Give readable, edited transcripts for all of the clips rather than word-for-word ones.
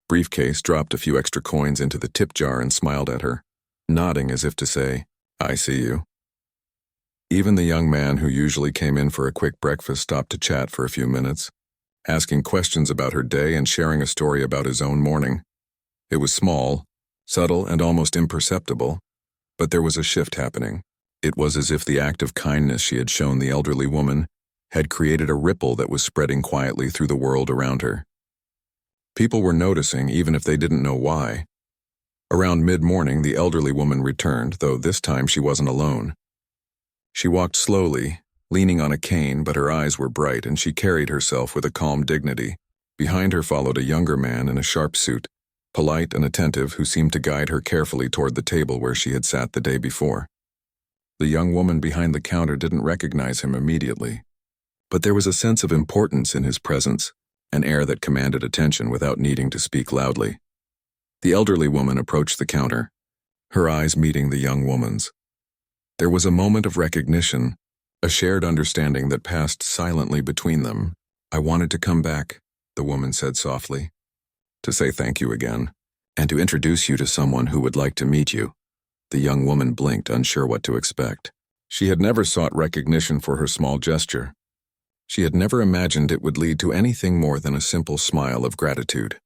briefcase, dropped a few extra coins into the tip jar and smiled at her, nodding as if to say, "I see you." Even the young man who usually came in for a quick breakfast stopped to chat for a few minutes, asking questions about her day and sharing a story about his own morning. It was small, subtle, and almost imperceptible, but there was a shift happening. It was as if the act of kindness she had shown the elderly woman had created a ripple that was spreading quietly through the world around her. People were noticing, even if they didn't know why. Around mid-morning, the elderly woman returned, though this time she wasn't alone. She walked slowly, leaning on a cane, but her eyes were bright and she carried herself with a calm dignity. Behind her followed a younger man in a sharp suit, polite and attentive, who seemed to guide her carefully toward the table where she had sat the day before. The young woman behind the counter didn't recognize him immediately, but there was a sense of importance in his presence, an air that commanded attention without needing to speak loudly. The elderly woman approached the counter, her eyes meeting the young woman's. There was a moment of recognition, a shared understanding that passed silently between them. "I wanted to come back," the woman said softly, "to say thank you again, and to introduce you to someone who would like to meet you." The young woman blinked, unsure what to expect. She had never sought recognition for her small gesture. She had never imagined it would lead to anything more than a simple smile of gratitude.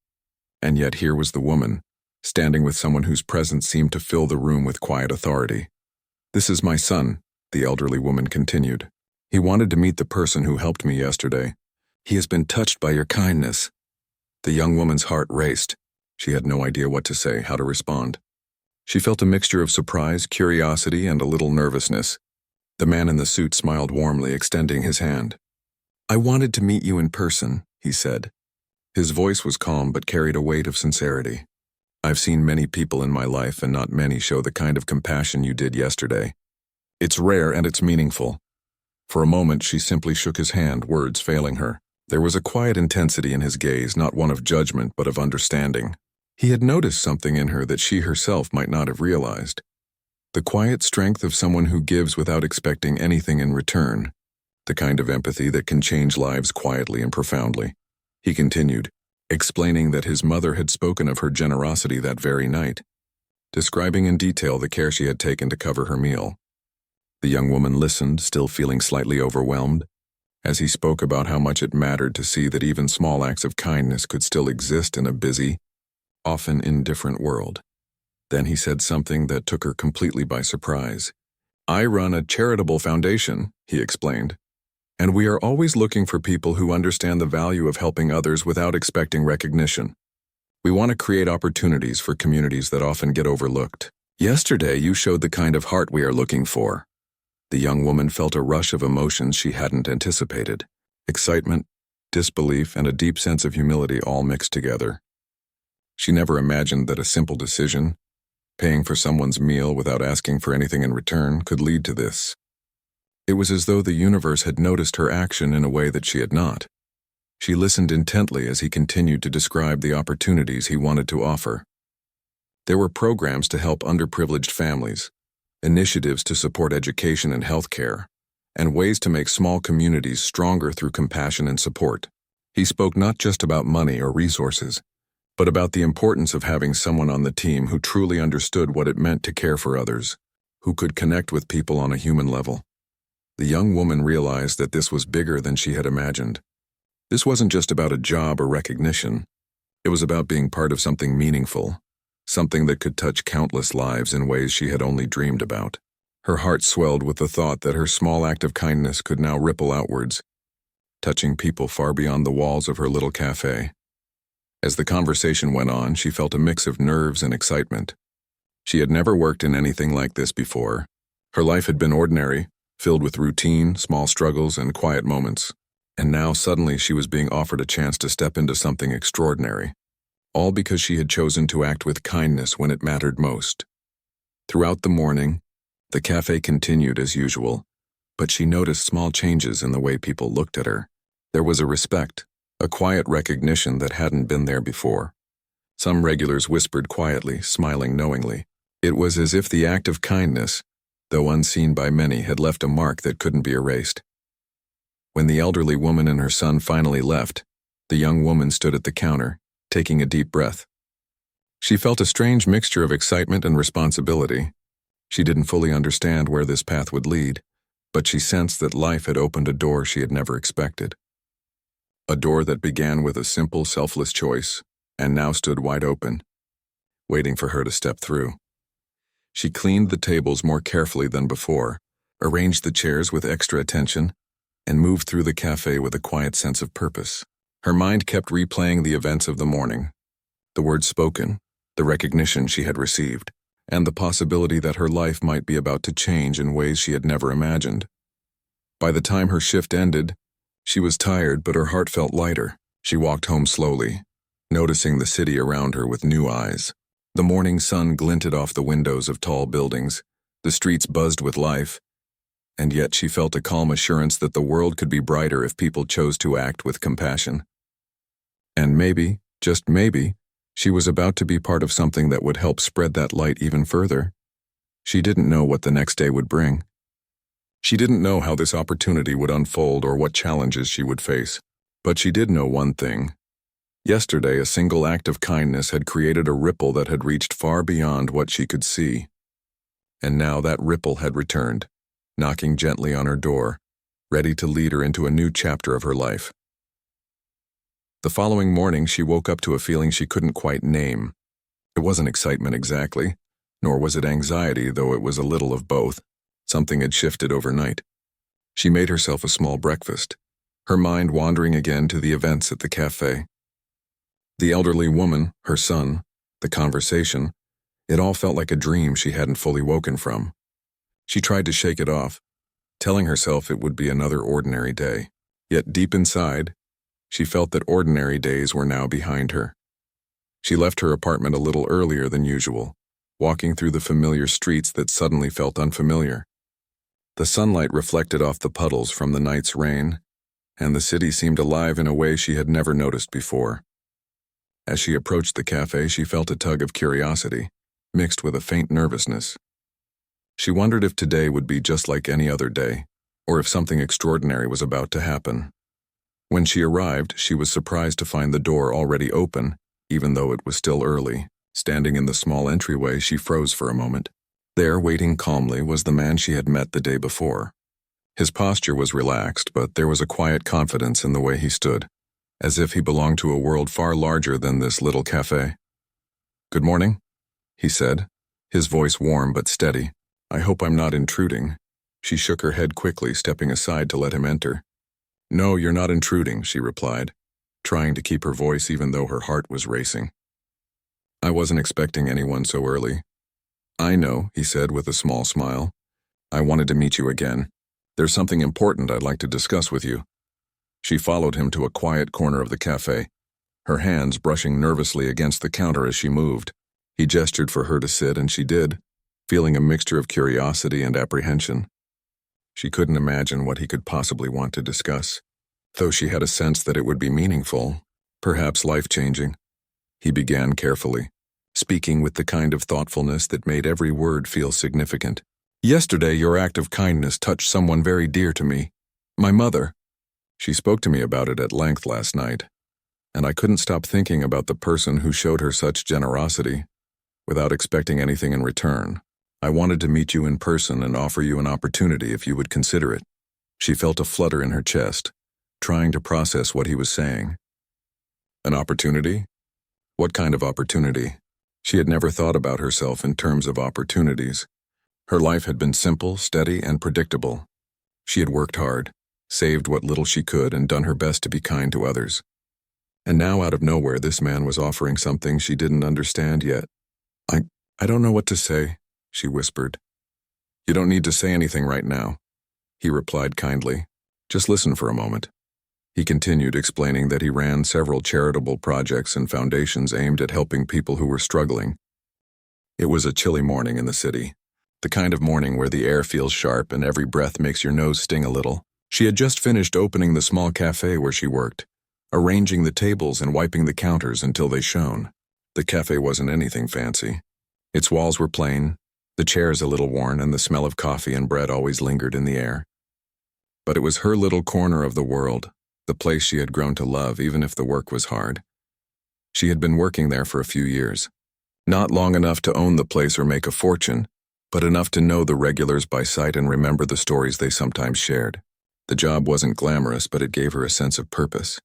And yet here was the woman, standing with someone whose presence seemed to fill the room with quiet authority. "This is my son," the elderly woman continued. "He wanted to meet the person who helped me yesterday. He has been touched by your kindness." The young woman's heart raced. She had no idea what to say, how to respond. She felt a mixture of surprise, curiosity, and a little nervousness. The man in the suit smiled warmly, extending his hand. "I wanted to meet you in person," he said. His voice was calm but carried a weight of sincerity. "I've seen many people in my life and not many show the kind of compassion you did yesterday. It's rare and it's meaningful." For a moment she simply shook his hand, words failing her. There was a quiet intensity in his gaze, not one of judgment but of understanding. He had noticed something in her that she herself might not have realized. The quiet strength of someone who gives without expecting anything in return. The kind of empathy that can change lives quietly and profoundly. He continued, explaining that his mother had spoken of her generosity that very night, describing in detail the care she had taken to cover her meal. The young woman listened, still feeling slightly overwhelmed, as he spoke about how much it mattered to see that even small acts of kindness could still exist in a busy, often indifferent world. Then he said something that took her completely by surprise. "I run a charitable foundation," he explained, "and we are always looking for people who understand the value of helping others without expecting recognition. We want to create opportunities for communities that often get overlooked. Yesterday, you showed the kind of heart we are looking for." The young woman felt a rush of emotions she hadn't anticipated. Excitement, disbelief, and a deep sense of humility all mixed together. She never imagined that a simple decision, paying for someone's meal without asking for anything in return, could lead to this. It was as though the universe had noticed her action in a way that she had not. She listened intently as he continued to describe the opportunities he wanted to offer. There were programs to help underprivileged families, initiatives to support education and healthcare, and ways to make small communities stronger through compassion and support. He spoke not just about money or resources, but about the importance of having someone on the team who truly understood what it meant to care for others, who could connect with people on a human level. The young woman realized that this was bigger than she had imagined. This wasn't just about a job or recognition. It was about being part of something meaningful, something that could touch countless lives in ways she had only dreamed about. Her heart swelled with the thought that her small act of kindness could now ripple outwards, touching people far beyond the walls of her little cafe. As the conversation went on, she felt a mix of nerves and excitement. She had never worked in anything like this before. Her life had been ordinary, filled with routine, small struggles, and quiet moments. And now suddenly she was being offered a chance to step into something extraordinary. All because she had chosen to act with kindness when it mattered most. Throughout the morning, the cafe continued as usual, but she noticed small changes in the way people looked at her. There was a respect, a quiet recognition that hadn't been there before. Some regulars whispered quietly, smiling knowingly. It was as if the act of kindness, though unseen by many, had left a mark that couldn't be erased. When the elderly woman and her son finally left, the young woman stood at the counter, taking a deep breath. She felt a strange mixture of excitement and responsibility. She didn't fully understand where this path would lead, but she sensed that life had opened a door she had never expected. A door that began with a simple, selfless choice, and now stood wide open, waiting for her to step through. She cleaned the tables more carefully than before, arranged the chairs with extra attention, and moved through the cafe with a quiet sense of purpose. Her mind kept replaying the events of the morning, the words spoken, the recognition she had received, and the possibility that her life might be about to change in ways she had never imagined. By the time her shift ended, she was tired, but her heart felt lighter. She walked home slowly, noticing the city around her with new eyes. The morning sun glinted off the windows of tall buildings, the streets buzzed with life, and yet she felt a calm assurance that the world could be brighter if people chose to act with compassion. And maybe, just maybe, she was about to be part of something that would help spread that light even further. She didn't know what the next day would bring. She didn't know how this opportunity would unfold or what challenges she would face. But she did know one thing. Yesterday, a single act of kindness had created a ripple that had reached far beyond what she could see. And now that ripple had returned, knocking gently on her door, ready to lead her into a new chapter of her life. The following morning, she woke up to a feeling she couldn't quite name. It wasn't excitement exactly, nor was it anxiety, though it was a little of both. Something had shifted overnight. She made herself a small breakfast, her mind wandering again to the events at the cafe. The elderly woman, her son, the conversation, it all felt like a dream she hadn't fully woken from. She tried to shake it off, telling herself it would be another ordinary day. Yet deep inside, she felt that ordinary days were now behind her. She left her apartment a little earlier than usual, walking through the familiar streets that suddenly felt unfamiliar. The sunlight reflected off the puddles from the night's rain, and the city seemed alive in a way she had never noticed before. As she approached the cafe, she felt a tug of curiosity, mixed with a faint nervousness. She wondered if today would be just like any other day, or if something extraordinary was about to happen. When she arrived, she was surprised to find the door already open, even though it was still early. Standing in the small entryway, she froze for a moment. There, waiting calmly, was the man she had met the day before. His posture was relaxed, but there was a quiet confidence in the way he stood, as if he belonged to a world far larger than this little cafe. "Good morning," he said, his voice warm but steady. "I hope I'm not intruding." She shook her head quickly, stepping aside to let him enter. "No, you're not intruding," she replied, trying to keep her voice even though her heart was racing. "I wasn't expecting anyone so early." "I know," he said with a small smile. "I wanted to meet you again. There's something important I'd like to discuss with you." She followed him to a quiet corner of the cafe, her hands brushing nervously against the counter as she moved. He gestured for her to sit, and she did, feeling a mixture of curiosity and apprehension. She couldn't imagine what he could possibly want to discuss, though she had a sense that it would be meaningful, perhaps life-changing. He began carefully, speaking with the kind of thoughtfulness that made every word feel significant. "Yesterday, your act of kindness touched someone very dear to me. My mother. She spoke to me about it at length last night, and I couldn't stop thinking about the person who showed her such generosity, without expecting anything in return. I wanted to meet you in person and offer you an opportunity if you would consider it." She felt a flutter in her chest, trying to process what he was saying. An opportunity? What kind of opportunity? She had never thought about herself in terms of opportunities. Her life had been simple, steady, and predictable. She had worked hard, saved what little she could, and done her best to be kind to others. And now, out of nowhere, this man was offering something she didn't understand yet. I don't know what to say," she whispered. "You don't need to say anything right now," he replied kindly. "Just listen for a moment." He continued, explaining that he ran several charitable projects and foundations aimed at helping people who were struggling. It was a chilly morning in the city, the kind of morning where the air feels sharp and every breath makes your nose sting a little. She had just finished opening the small cafe where she worked, arranging the tables and wiping the counters until they shone. The cafe wasn't anything fancy. Its walls were plain, the chairs a little worn, and the smell of coffee and bread always lingered in the air. But it was her little corner of the world, the place she had grown to love even if the work was hard. She had been working there for a few years, Not long enough to own the place or make a fortune, but enough to know the regulars by sight and remember the stories they sometimes shared. The job wasn't glamorous, but it gave her a sense of purpose.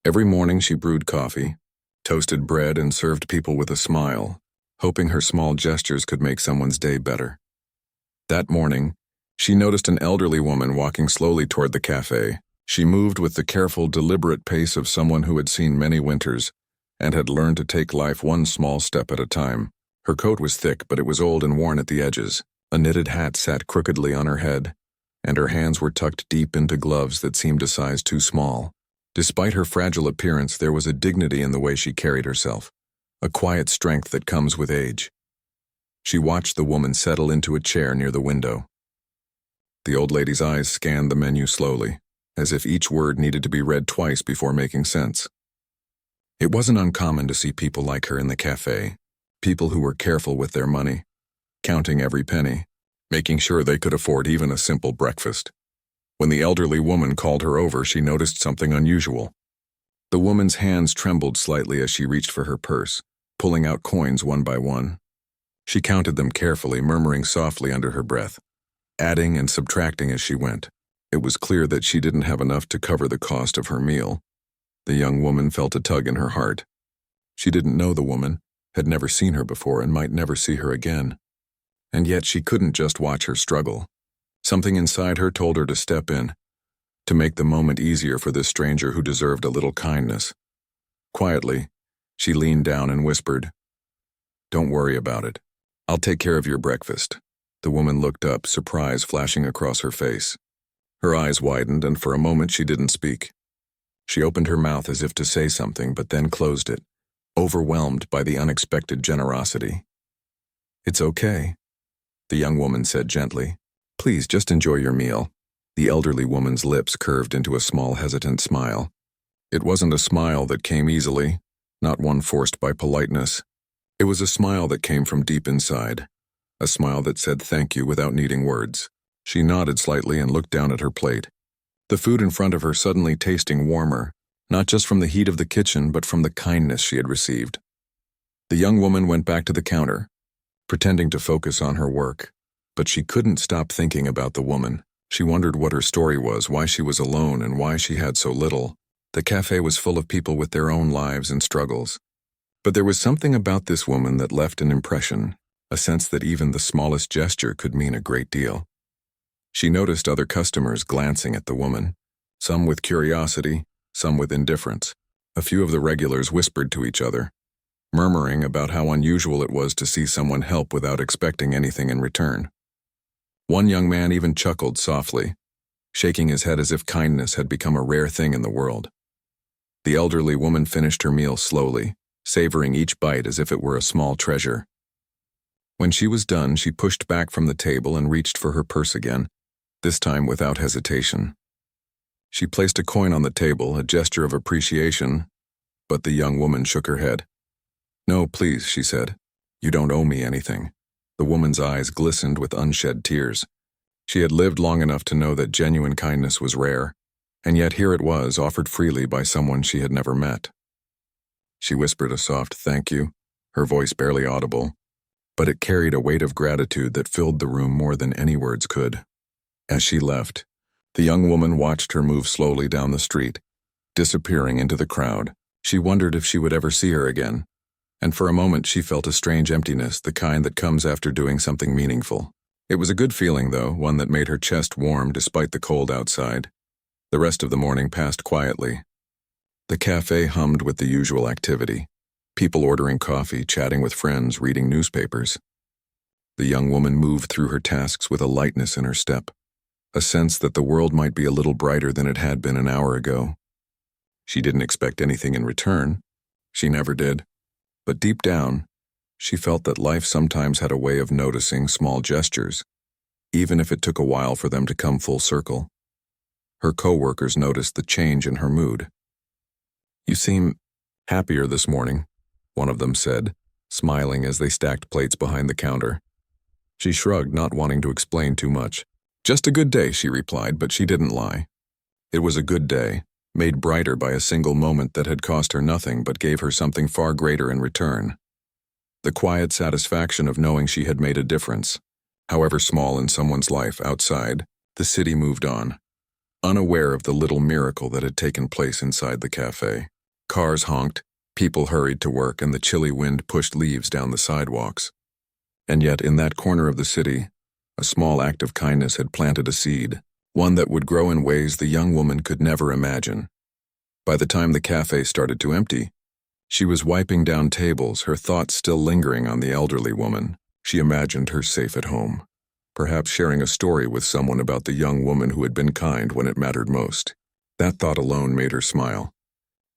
Every morning she brewed coffee, toasted bread, and served people with a smile, hoping her small gestures could make someone's day better. That morning, she noticed an elderly woman walking slowly toward the cafe. She moved with the careful, deliberate pace of someone who had seen many winters and had learned to take life one small step at a time. Her coat was thick, but it was old and worn at the edges. A knitted hat sat crookedly on her head, and her hands were tucked deep into gloves that seemed a size too small. Despite her fragile appearance, there was a dignity in the way she carried herself, a quiet strength that comes with age. She watched the woman settle into a chair near the window. The old lady's eyes scanned the menu slowly, as if each word needed to be read twice before making sense. It wasn't uncommon to see people like her in the cafe, people who were careful with their money, counting every penny, making sure they could afford even a simple breakfast. When the elderly woman called her over, she noticed something unusual. The woman's hands trembled slightly as she reached for her purse, pulling out coins one by one. She counted them carefully, murmuring softly under her breath, adding and subtracting as she went. It was clear that she didn't have enough to cover the cost of her meal. The young woman felt a tug in her heart. She didn't know the woman, had never seen her before, and might never see her again. And yet she couldn't just watch her struggle. Something inside her told her to step in, to make the moment easier for this stranger who deserved a little kindness. Quietly, she leaned down and whispered, "Don't worry about it. I'll take care of your breakfast." The woman looked up, surprise flashing across her face. Her eyes widened, and for a moment she didn't speak. She opened her mouth as if to say something, but then closed it, overwhelmed by the unexpected generosity. "It's okay," the young woman said gently. "Please just enjoy your meal." The elderly woman's lips curved into a small hesitant smile. It wasn't a smile that came easily, not one forced by politeness. It was a smile that came from deep inside, a smile that said thank you without needing words. She nodded slightly and looked down at her plate, the food in front of her suddenly tasting warmer, not just from the heat of the kitchen, but from the kindness she had received. The young woman went back to the counter, pretending to focus on her work, but she couldn't stop thinking about the woman. She wondered what her story was, why she was alone, and why she had so little. The cafe was full of people with their own lives and struggles. But there was something about this woman that left an impression, a sense that even the smallest gesture could mean a great deal. She noticed other customers glancing at the woman, some with curiosity, some with indifference. A few of the regulars whispered to each other, murmuring about how unusual it was to see someone help without expecting anything in return. One young man even chuckled softly, shaking his head as if kindness had become a rare thing in the world. The elderly woman finished her meal slowly, savoring each bite as if it were a small treasure. When she was done, she pushed back from the table and reached for her purse again, this time without hesitation. She placed a coin on the table, a gesture of appreciation, but the young woman shook her head. "No, please," she said. "You don't owe me anything." The woman's eyes glistened with unshed tears. She had lived long enough to know that genuine kindness was rare, and yet here it was, offered freely by someone she had never met. She whispered a soft thank you, her voice barely audible, but it carried a weight of gratitude that filled the room more than any words could. As she left, the young woman watched her move slowly down the street, disappearing into the crowd. She wondered if she would ever see her again, and for a moment she felt a strange emptiness, the kind that comes after doing something meaningful. It was a good feeling, though, one that made her chest warm despite the cold outside. The rest of the morning passed quietly. The cafe hummed with the usual activity, people ordering coffee, chatting with friends, reading newspapers. The young woman moved through her tasks with a lightness in her step, a sense that the world might be a little brighter than it had been an hour ago. She didn't expect anything in return. She never did. But deep down, she felt that life sometimes had a way of noticing small gestures, even if it took a while for them to come full circle. Her co-workers noticed the change in her mood. "You seem happier this morning," one of them said, smiling as they stacked plates behind the counter. She shrugged, not wanting to explain too much. "Just a good day," she replied, but she didn't lie. It was a good day, made brighter by a single moment that had cost her nothing but gave her something far greater in return. the quiet satisfaction of knowing she had made a difference. However small in someone's life outside, the city moved on, unaware of the little miracle that had taken place inside the cafe. Cars honked, people hurried to work, and the chilly wind pushed leaves down the sidewalks. And yet, in that corner of the city, a small act of kindness had planted a seed, one that would grow in ways the young woman could never imagine. By the time the cafe started to empty, she was wiping down tables, her thoughts still lingering on the elderly woman. She imagined her safe at home, perhaps sharing a story with someone about the young woman who had been kind when it mattered most. That thought alone made her smile.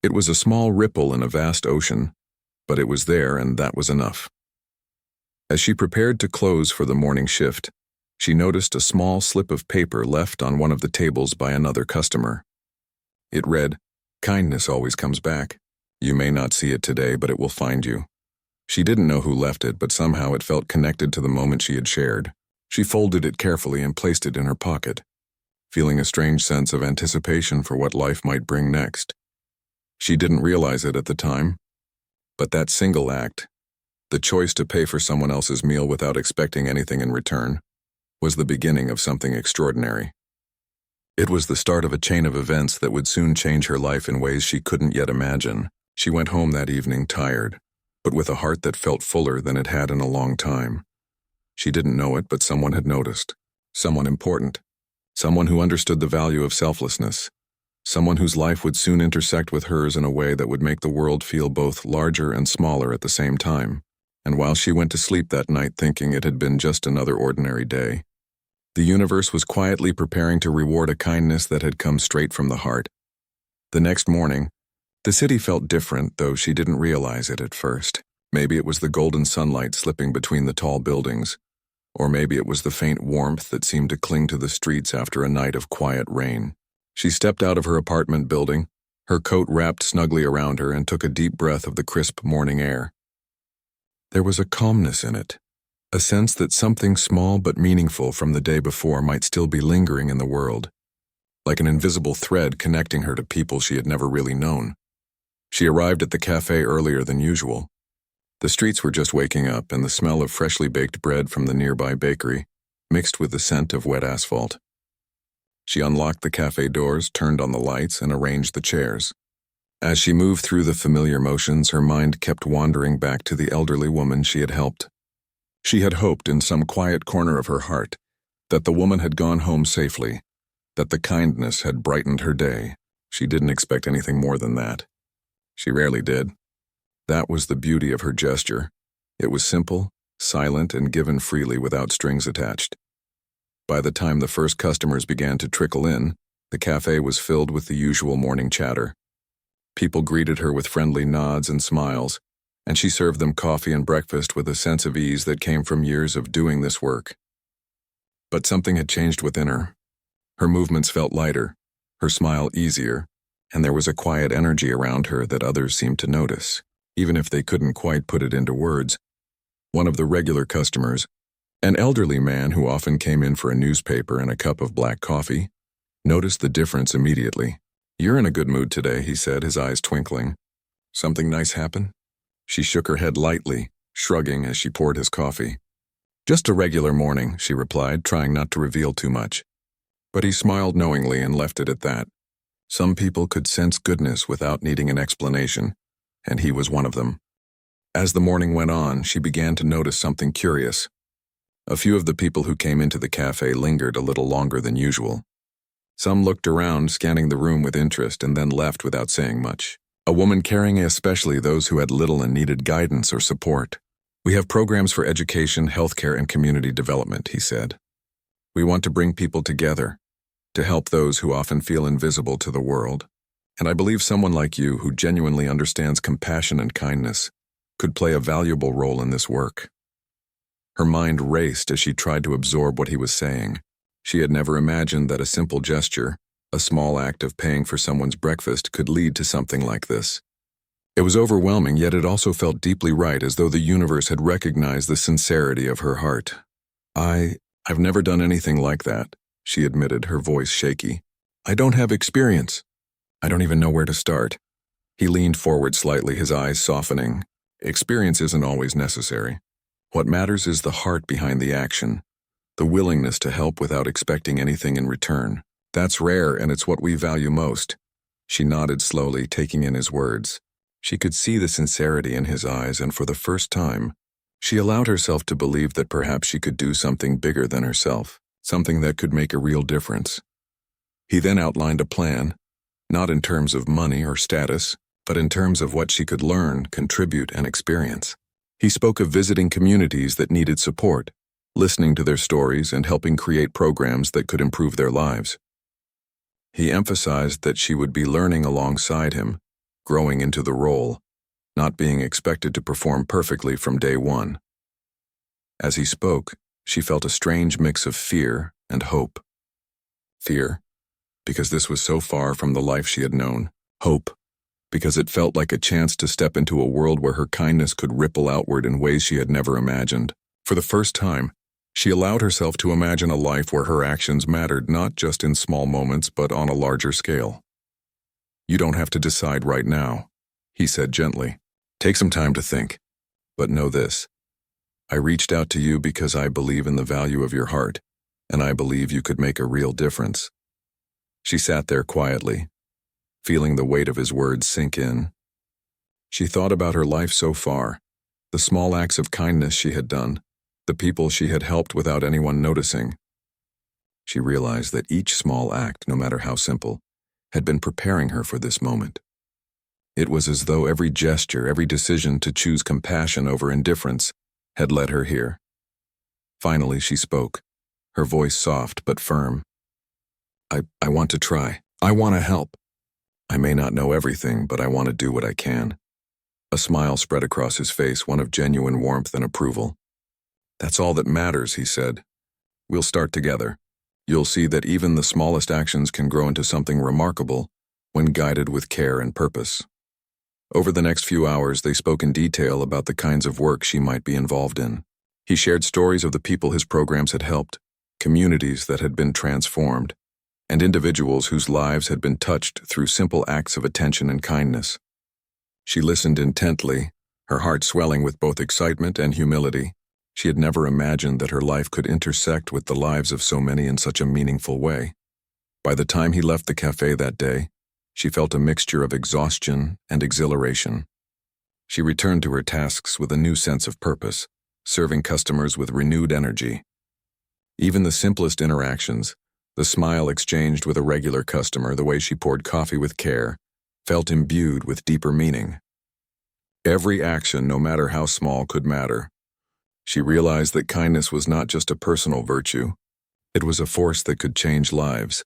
It was a small ripple in a vast ocean, but it was there, and that was enough. As she prepared to close for the morning shift, she noticed a small slip of paper left on one of the tables by another customer. It read, "Kindness always comes back. You may not see it today, but it will find you." She didn't know who left it, but somehow it felt connected to the moment she had shared. She folded it carefully and placed it in her pocket, feeling a strange sense of anticipation for what life might bring next. She didn't realize it at the time, but that single act, the choice to pay for someone else's meal without expecting anything in return, was the beginning of something extraordinary. It was the start of a chain of events that would soon change her life in ways she couldn't yet imagine. She went home that evening tired, but with a heart that felt fuller than it had in a long time. She didn't know it, but someone had noticed. Someone important. Someone who understood the value of selflessness. Someone whose life would soon intersect with hers in a way that would make the world feel both larger and smaller at the same time. And while she went to sleep that night thinking it had been just another ordinary day, the universe was quietly preparing to reward a kindness that had come straight from the heart. The next morning, the city felt different, though she didn't realize it at first. Maybe it was the golden sunlight slipping between the tall buildings, or maybe it was the faint warmth that seemed to cling to the streets after a night of quiet rain. She stepped out of her apartment building, her coat wrapped snugly around her, and took a deep breath of the crisp morning air. There was a calmness in it, a sense that something small but meaningful from the day before might still be lingering in the world, like an invisible thread connecting her to people she had never really known. She arrived at the cafe earlier than usual. The streets were just waking up, and the smell of freshly baked bread from the nearby bakery mixed with the scent of wet asphalt. She unlocked the cafe doors, turned on the lights, and arranged the chairs. As she moved through the familiar motions, her mind kept wandering back to the elderly woman she had helped. She had hoped in some quiet corner of her heart that the woman had gone home safely, that the kindness had brightened her day. She didn't expect anything more than that. She rarely did. That was the beauty of her gesture. It was simple, silent, and given freely without strings attached. By the time the first customers began to trickle in, the cafe was filled with the usual morning chatter. People greeted her with friendly nods and smiles, and she served them coffee and breakfast with a sense of ease that came from years of doing this work. But something had changed within her. Her movements felt lighter, her smile easier, and there was a quiet energy around her that others seemed to notice, even if they couldn't quite put it into words. One of the regular customers, an elderly man who often came in for a newspaper and a cup of black coffee, noticed the difference immediately. "You're in a good mood today," he said, his eyes twinkling. "Something nice happen?" She shook her head lightly, shrugging as she poured his coffee. "Just a regular morning," she replied, trying not to reveal too much. But he smiled knowingly and left it at that. Some people could sense goodness without needing an explanation, and he was one of them. As the morning went on, she began to notice something curious. A few of the people who came into the cafe lingered a little longer than usual. Some looked around, scanning the room with interest, and then left without saying much. A woman carrying especially those who had little and needed guidance or support. "We have programs for education, healthcare, and community development," he said. "We want to bring people together, to help those who often feel invisible to the world. And I believe someone like you, who genuinely understands compassion and kindness, could play a valuable role in this work." Her mind raced as she tried to absorb what he was saying. She had never imagined that a simple gesture, a small act of paying for someone's breakfast, could lead to something like this. It was overwhelming, yet it also felt deeply right, as though the universe had recognized the sincerity of her heart. I've never done anything like that," she admitted, her voice shaky. "I don't have experience. I don't even know where to start." He leaned forward slightly, his eyes softening. Experience isn't always necessary. What matters is the heart behind the action, the willingness to help without expecting anything in return. That's rare, and it's what we value most. She nodded slowly, taking in his words. She could see the sincerity in his eyes, and for the first time, she allowed herself to believe that perhaps she could do something bigger than herself, something that could make a real difference. He then outlined a plan, not in terms of money or status, but in terms of what she could learn, contribute, and experience. He spoke of visiting communities that needed support, listening to their stories, and helping create programs that could improve their lives. He emphasized that she would be learning alongside him, growing into the role, not being expected to perform perfectly from day one. As he spoke, she felt a strange mix of fear and hope. Fear, because this was so far from the life she had known. Hope, because it felt like a chance to step into a world where her kindness could ripple outward in ways she had never imagined. For the first time, she allowed herself to imagine a life where her actions mattered not just in small moments but on a larger scale. "You don't have to decide right now," he said gently. "Take some time to think. But know this. I reached out to you because I believe in the value of your heart, and I believe you could make a real difference." She sat there quietly, feeling the weight of his words sink in. She thought about her life so far, the small acts of kindness she had done, the people she had helped without anyone noticing. She realized that each small act, no matter how simple, had been preparing her for this moment. It was as though every gesture, every decision to choose compassion over indifference had led her here. Finally, she spoke, her voice soft but firm. I want to try. I want to help. I may not know everything, but I want to do what I can." A smile spread across his face, one of genuine warmth and approval. "That's all that matters," he said. "We'll start together. You'll see that even the smallest actions can grow into something remarkable when guided with care and purpose." Over the next few hours, they spoke in detail about the kinds of work she might be involved in. He shared stories of the people his programs had helped, communities that had been transformed, and individuals whose lives had been touched through simple acts of attention and kindness. She listened intently, her heart swelling with both excitement and humility. She had never imagined that her life could intersect with the lives of so many in such a meaningful way. By the time he left the cafe that day, she felt a mixture of exhaustion and exhilaration. She returned to her tasks with a new sense of purpose, serving customers with renewed energy. Even the simplest interactions, the smile exchanged with a regular customer, the way she poured coffee with care, felt imbued with deeper meaning. Every action, no matter how small, could matter. She realized that kindness was not just a personal virtue, it was a force that could change lives.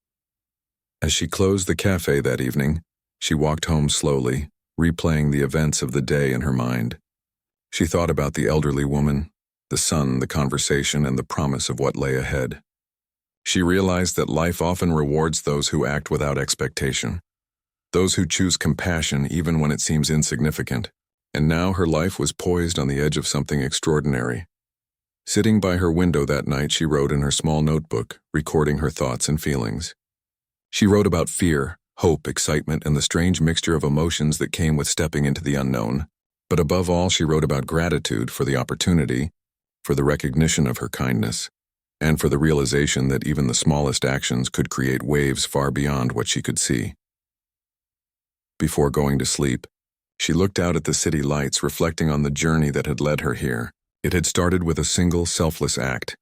As she closed the cafe that evening, she walked home slowly, replaying the events of the day in her mind. She thought about the elderly woman, the sun, the conversation, and the promise of what lay ahead. She realized that life often rewards those who act without expectation, those who choose compassion even when it seems insignificant. And now her life was poised on the edge of something extraordinary. Sitting by her window that night, she wrote in her small notebook, recording her thoughts and feelings. She wrote about fear, hope, excitement, and the strange mixture of emotions that came with stepping into the unknown. But above all, she wrote about gratitude for the opportunity, for the recognition of her kindness, and for the realization that even the smallest actions could create waves far beyond what she could see. Before going to sleep, she looked out at the city lights, reflecting on the journey that had led her here. It had started with a single, selfless act,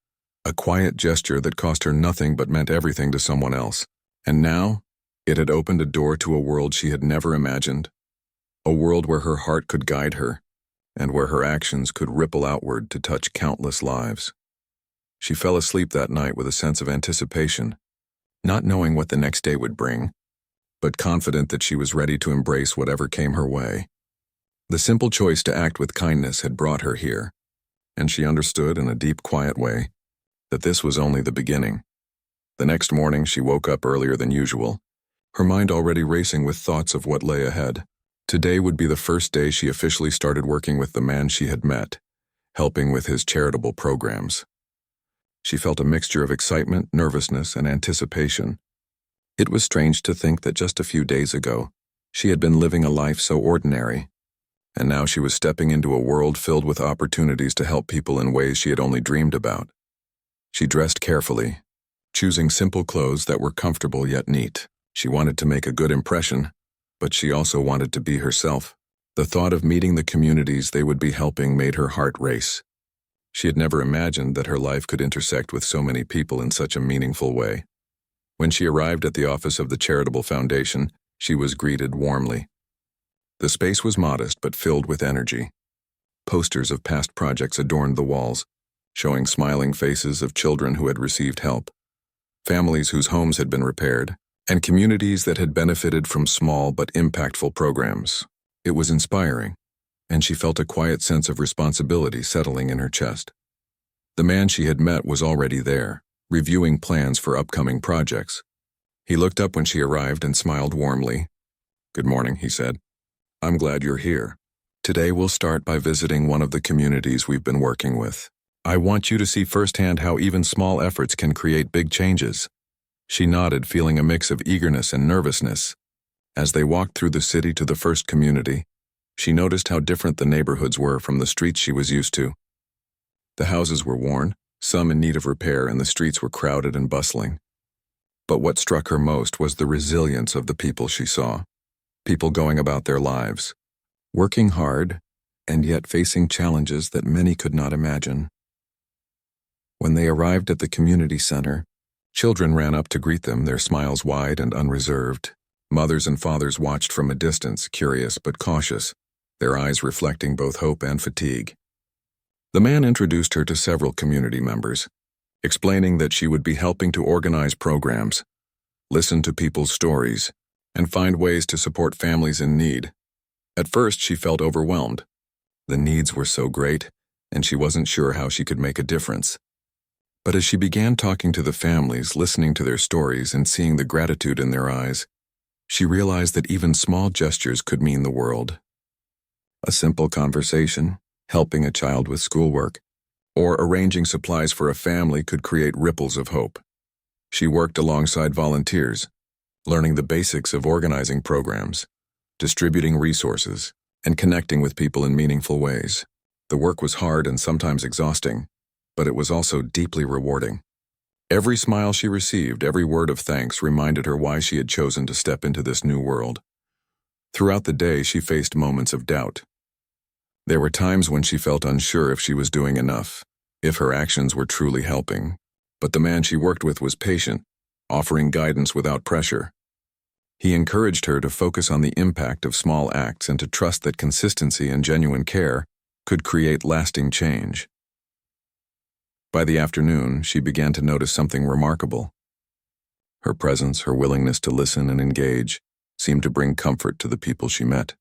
a quiet gesture that cost her nothing but meant everything to someone else. And now, it had opened a door to a world she had never imagined, a world where her heart could guide her, and where her actions could ripple outward to touch countless lives. She fell asleep that night with a sense of anticipation, not knowing what the next day would bring, but confident that she was ready to embrace whatever came her way. The simple choice to act with kindness had brought her here, and she understood in a deep, quiet way that this was only the beginning. The next morning, she woke up earlier than usual, her mind already racing with thoughts of what lay ahead. Today would be the first day she officially started working with the man she had met, helping with his charitable programs. She felt a mixture of excitement, nervousness, and anticipation. It was strange to think that just a few days ago, she had been living a life so ordinary, and now she was stepping into a world filled with opportunities to help people in ways she had only dreamed about. She dressed carefully, choosing simple clothes that were comfortable yet neat. She wanted to make a good impression, but she also wanted to be herself. The thought of meeting the communities they would be helping made her heart race. She had never imagined that her life could intersect with so many people in such a meaningful way. When she arrived at the office of the charitable foundation, she was greeted warmly. The space was modest but filled with energy. Posters of past projects adorned the walls, showing smiling faces of children who had received help, families whose homes had been repaired, and communities that had benefited from small but impactful programs. It was inspiring, and she felt a quiet sense of responsibility settling in her chest. The man she had met was already there, reviewing plans for upcoming projects. He looked up when she arrived and smiled warmly. "Good morning," he said. "I'm glad you're here. Today we'll start by visiting one of the communities we've been working with. I want you to see firsthand how even small efforts can create big changes." She nodded, feeling a mix of eagerness and nervousness. As they walked through the city to the first community, she noticed how different the neighborhoods were from the streets she was used to. The houses were worn, some in need of repair, and the streets were crowded and bustling. But what struck her most was the resilience of the people she saw. People going about their lives, working hard, and yet facing challenges that many could not imagine. When they arrived at the community center, children ran up to greet them, their smiles wide and unreserved. Mothers and fathers watched from a distance, curious but cautious, their eyes reflecting both hope and fatigue. The man introduced her to several community members, explaining that she would be helping to organize programs, listen to people's stories, and find ways to support families in need. At first, she felt overwhelmed. The needs were so great, and she wasn't sure how she could make a difference. But as she began talking to the families, listening to their stories, and seeing the gratitude in their eyes, she realized that even small gestures could mean the world. A simple conversation, helping a child with schoolwork, or arranging supplies for a family could create ripples of hope. She worked alongside volunteers, learning the basics of organizing programs, distributing resources, and connecting with people in meaningful ways. The work was hard and sometimes exhausting, but it was also deeply rewarding. Every smile she received, every word of thanks reminded her why she had chosen to step into this new world. Throughout the day, she faced moments of doubt. There were times when she felt unsure if she was doing enough, if her actions were truly helping. But the man she worked with was patient, offering guidance without pressure. He encouraged her to focus on the impact of small acts and to trust that consistency and genuine care could create lasting change. By the afternoon, she began to notice something remarkable. Her presence, her willingness to listen and engage, seemed to bring comfort to the people she met.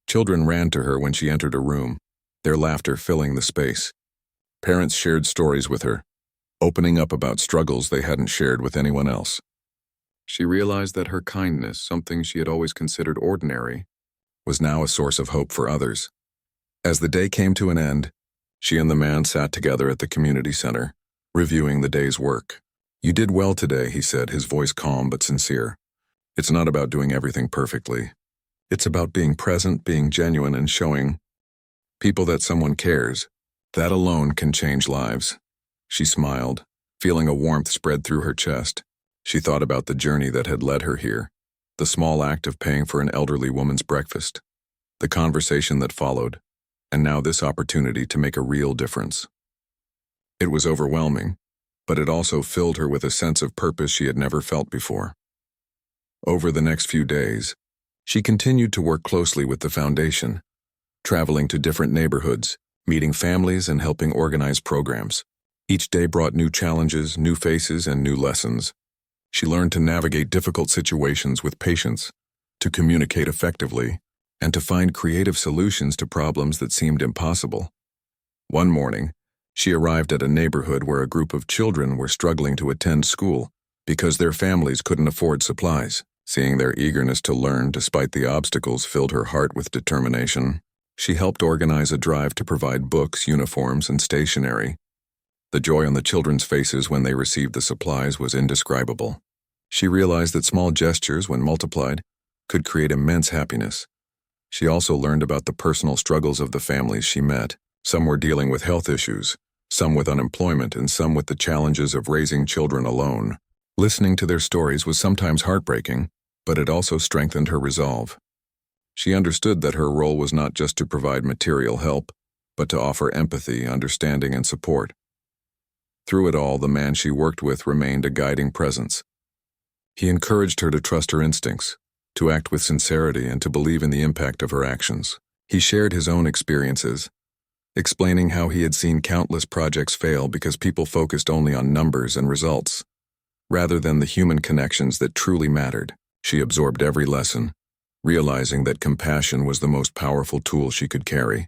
Children ran to her when she entered a room, their laughter filling the space. Parents shared stories with her, opening up about struggles they hadn't shared with anyone else. She realized that her kindness, something she had always considered ordinary, was now a source of hope for others. As the day came to an end, she and the man sat together at the community center, reviewing the day's work. "You did well today," he said, his voice calm but sincere. "It's not about doing everything perfectly. It's about being present, being genuine, and showing people that someone cares. That alone can change lives." She smiled, feeling a warmth spread through her chest. She thought about the journey that had led her here, the small act of paying for an elderly woman's breakfast, the conversation that followed, and now this opportunity to make a real difference. It was overwhelming, but it also filled her with a sense of purpose she had never felt before. Over the next few days, she continued to work closely with the foundation, traveling to different neighborhoods, meeting families, and helping organize programs. Each day brought new challenges, new faces, and new lessons. She learned to navigate difficult situations with patience, to communicate effectively, and to find creative solutions to problems that seemed impossible. One morning, she arrived at a neighborhood where a group of children were struggling to attend school because their families couldn't afford supplies. Seeing their eagerness to learn despite the obstacles filled her heart with determination. She helped organize a drive to provide books, uniforms, and stationery. The joy on the children's faces when they received the supplies was indescribable. She realized that small gestures, when multiplied, could create immense happiness. She also learned about the personal struggles of the families she met. Some were dealing with health issues, some with unemployment, and some with the challenges of raising children alone. Listening to their stories was sometimes heartbreaking, but it also strengthened her resolve. She understood that her role was not just to provide material help, but to offer empathy, understanding, and support. Through it all, the man she worked with remained a guiding presence. He encouraged her to trust her instincts, to act with sincerity, and to believe in the impact of her actions. He shared his own experiences, explaining how he had seen countless projects fail because people focused only on numbers and results, rather than the human connections that truly mattered. She absorbed every lesson, realizing that compassion was the most powerful tool she could carry.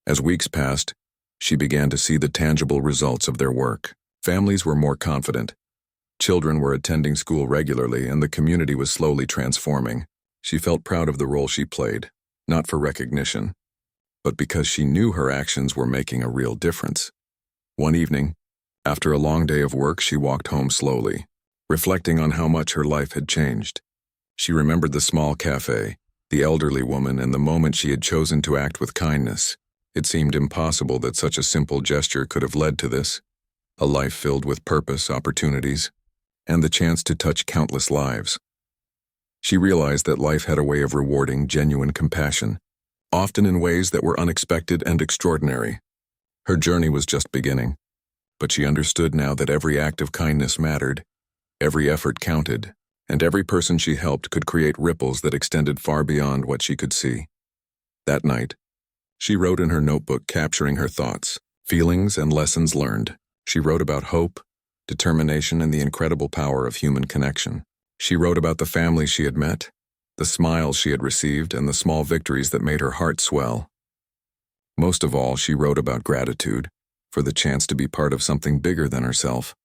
As weeks passed, she began to see the tangible results of their work. Families were more confident. Children were attending school regularly, and the community was slowly transforming. She felt proud of the role she played, not for recognition, but because she knew her actions were making a real difference. One evening, after a long day of work, she walked home slowly, reflecting on how much her life had changed. She remembered the small cafe, the elderly woman, and the moment she had chosen to act with kindness. It seemed impossible that such a simple gesture could have led to this, a life filled with purpose, opportunities, and the chance to touch countless lives. She realized that life had a way of rewarding genuine compassion, often in ways that were unexpected and extraordinary. Her journey was just beginning, but she understood now that every act of kindness mattered, every effort counted, and every person she helped could create ripples that extended far beyond what she could see. That night, she wrote in her notebook, capturing her thoughts, feelings, and lessons learned. She wrote about hope, determination, and the incredible power of human connection. She wrote about the families she had met, the smiles she had received, and the small victories that made her heart swell. Most of all, she wrote about gratitude, for the chance to be part of something bigger than herself,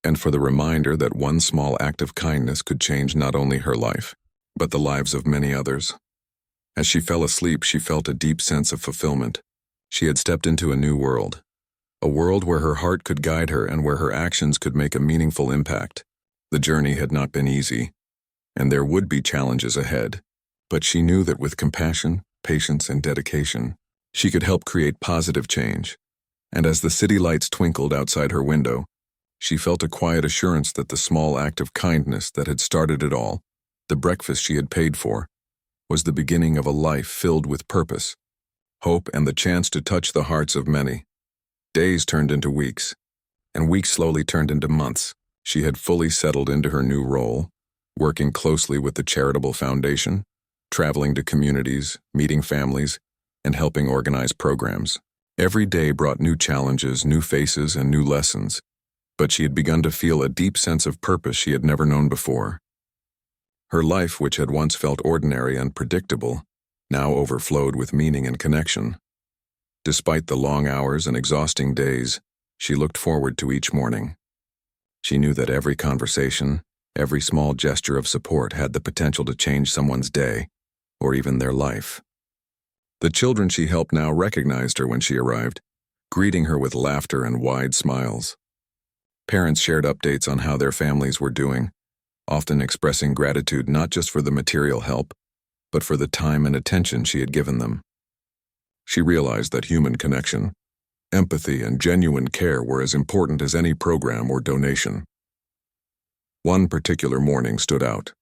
and for the reminder that one small act of kindness could change not only her life, but the lives of many others. As she fell asleep, she felt a deep sense of fulfillment. She had stepped into a new world, a world where her heart could guide her and where her actions could make a meaningful impact. The journey had not been easy, and there would be challenges ahead, but she knew that with compassion, patience, and dedication, she could help create positive change. And as the city lights twinkled outside her window, she felt a quiet assurance that the small act of kindness that had started it all, the breakfast she had paid for, was the beginning of a life filled with purpose, hope, and the chance to touch the hearts of many. Days turned into weeks, and weeks slowly turned into months. She had fully settled into her new role, working closely with the charitable foundation, traveling to communities, meeting families, and helping organize programs. Every day brought new challenges, new faces, and new lessons, but she had begun to feel a deep sense of purpose she had never known before. Her life, which had once felt ordinary and predictable, now overflowed with meaning and connection. Despite the long hours and exhausting days, she looked forward to each morning. She knew that every conversation, every small gesture of support had the potential to change someone's day, or even their life. The children she helped now recognized her when she arrived, greeting her with laughter and wide smiles. Parents shared updates on how their families were doing, often expressing gratitude not just for the material help, but for the time and attention she had given them. She realized that human connection, empathy, and genuine care were as important as any program or donation. One particular morning stood out.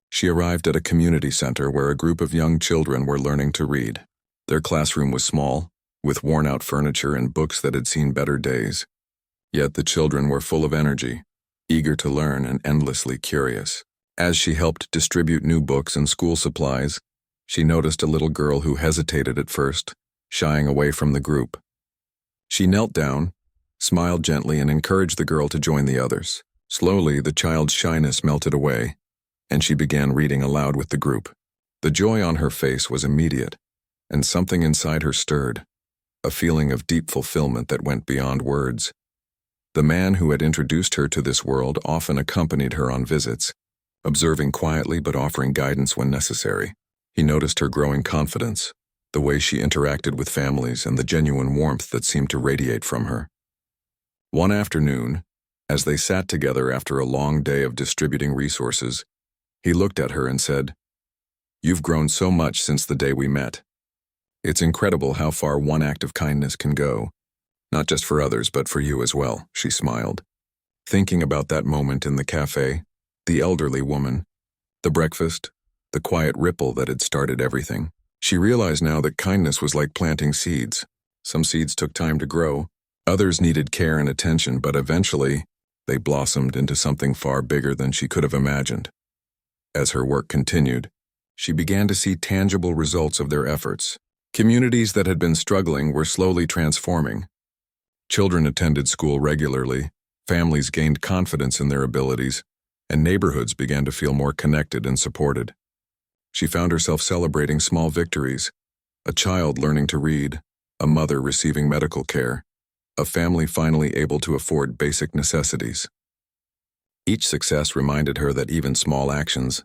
She arrived at a community center where a group of young children were learning to read. Their classroom was small, with worn-out furniture and books that had seen better days. Yet the children were full of energy, eager to learn and endlessly curious. As she helped distribute new books and school supplies, she noticed a little girl who hesitated at first, shying away from the group. She knelt down, smiled gently, and encouraged the girl to join the others. Slowly, the child's shyness melted away, and she began reading aloud with the group. The joy on her face was immediate, and something inside her stirred, a feeling of deep fulfillment that went beyond words. The man who had introduced her to this world often accompanied her on visits, observing quietly but offering guidance when necessary. He noticed her growing confidence, the way she interacted with families, and the genuine warmth that seemed to radiate from her. One afternoon, as they sat together after a long day of distributing resources, he looked at her and said, You've grown so much since the day we met. It's incredible how far one act of kindness can go, not just for others but for you as well," she smiled. Thinking about that moment in the cafe, the elderly woman, the breakfast, the quiet ripple that had started everything, she realized now that kindness was like planting seeds. Some seeds took time to grow, others needed care and attention, but eventually, they blossomed into something far bigger than she could have imagined. As her work continued, she began to see tangible results of their efforts. Communities that had been struggling were slowly transforming. Children attended school regularly, families gained confidence in their abilities, and neighborhoods began to feel more connected and supported. She found herself celebrating small victories: a child learning to read, a mother receiving medical care, a family finally able to afford basic necessities. Each success reminded her that even small actions,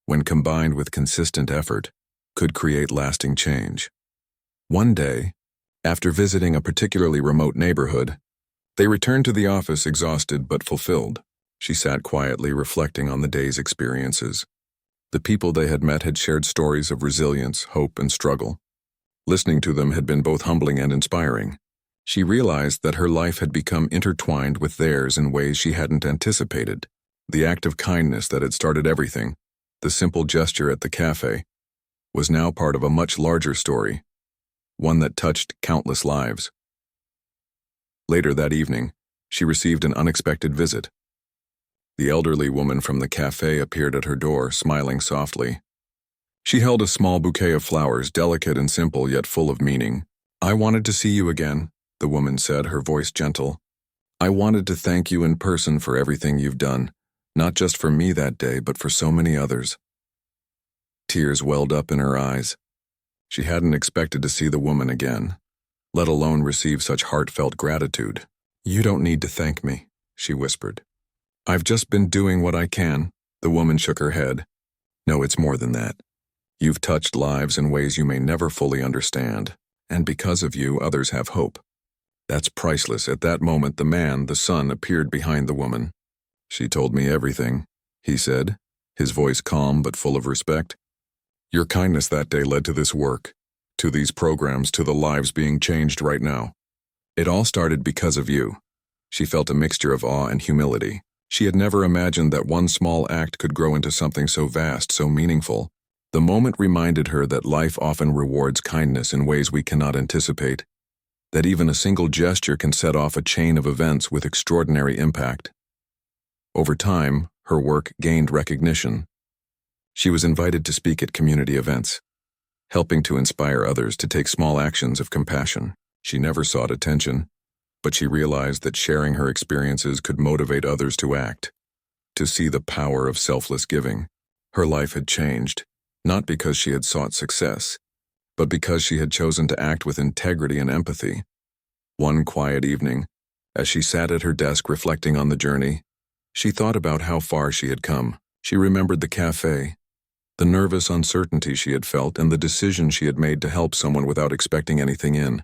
when combined with consistent effort, could create lasting change. One day, after visiting a particularly remote neighborhood, they returned to the office exhausted but fulfilled. She sat quietly reflecting on the day's experiences. The people they had met had shared stories of resilience, hope, and struggle. Listening to them had been both humbling and inspiring. She realized that her life had become intertwined with theirs in ways she hadn't anticipated. The act of kindness that had started everything, the simple gesture at the cafe, was now part of a much larger story, one that touched countless lives. Later that evening, she received an unexpected visit. The elderly woman from the cafe appeared at her door, smiling softly. She held a small bouquet of flowers, delicate and simple yet full of meaning. "I wanted to see you again," the woman said, her voice gentle. "I wanted to thank you in person for everything you've done, not just for me that day, but for so many others." Tears welled up in her eyes. She hadn't expected to see the woman again, let alone receive such heartfelt gratitude. "You don't need to thank me," she whispered. "I've just been doing what I can." The woman shook her head. "No, it's more than that. You've touched lives in ways you may never fully understand, and because of you, others have hope. That's priceless." At that moment, the man, the son, appeared behind the woman. "She told me everything," he said, his voice calm but full of respect. "Your kindness that day led to this work, to these programs, to the lives being changed right now. It all started because of you." She felt a mixture of awe and humility. She had never imagined that one small act could grow into something so vast, so meaningful. The moment reminded her that life often rewards kindness in ways we cannot anticipate, that even a single gesture can set off a chain of events with extraordinary impact. Over time, her work gained recognition. She was invited to speak at community events, helping to inspire others to take small actions of compassion. She never sought attention, but she realized that sharing her experiences could motivate others to act, to see the power of selfless giving. Her life had changed, not because she had sought success, but because she had chosen to act with integrity and empathy. One quiet evening, as she sat at her desk reflecting on the journey, she thought about how far she had come. She remembered the cafe, the nervous uncertainty she had felt, and the decision she had made to help someone without expecting anything in